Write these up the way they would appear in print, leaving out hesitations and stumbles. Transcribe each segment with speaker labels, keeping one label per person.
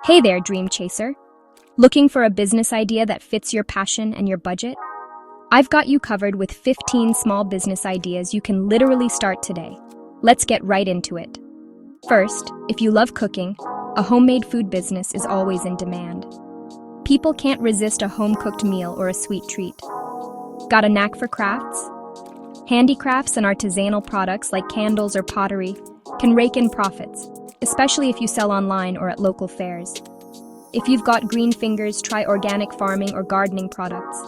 Speaker 1: Hey there, dream chaser. Looking for a business idea that fits your passion and your budget? I've got you covered with 15 small business ideas you can literally start today. Let's get right into it. First, if you love cooking, a homemade food business is always in demand. People can't resist a home-cooked meal or a sweet treat. Got a knack for crafts? Handicrafts and artisanal products like candles or pottery can rake in profits, especially if you sell online or at local fairs. If you've got green fingers, try organic farming or gardening products.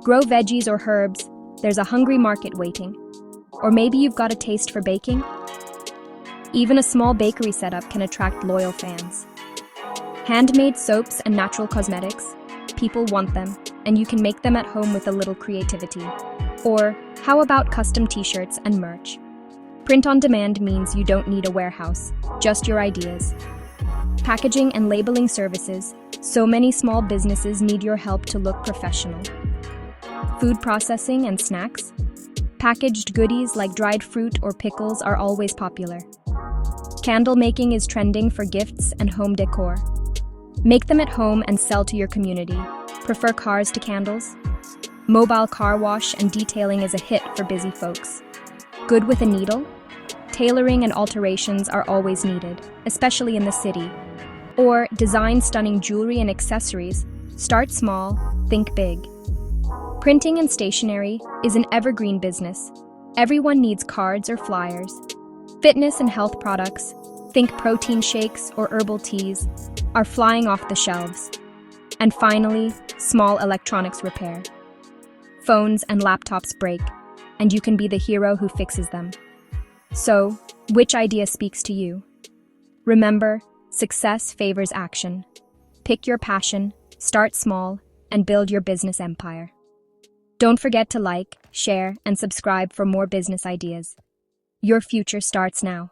Speaker 1: Grow veggies or herbs, there's a hungry market waiting. Or maybe you've got a taste for baking? Even a small bakery setup can attract loyal fans. Handmade soaps and natural cosmetics, people want them, and you can make them at home with a little creativity. Or how about custom t-shirts and merch? Print on demand means you don't need a warehouse, just your ideas. Packaging and labeling services, so many small businesses need your help to look professional. Food processing and snacks, packaged goodies like dried fruit or pickles are always popular. Candle making is trending for gifts and home decor. Make them at home and sell to your community. Prefer cars to candles? Mobile car wash and detailing is a hit for busy folks. Good with a needle? Tailoring and alterations are always needed, especially in the city. Or design stunning jewelry and accessories. Start small, think big. Printing and stationery is an evergreen business. Everyone needs cards or flyers. Fitness and health products, think protein shakes or herbal teas, are flying off the shelves. And finally, small electronics repair. Phones and laptops break, and you can be the hero who fixes them. So, which idea speaks to you? Remember, success favors action. Pick your passion, start small, and build your business empire. Don't forget to like, share, and subscribe for more business ideas. Your future starts now.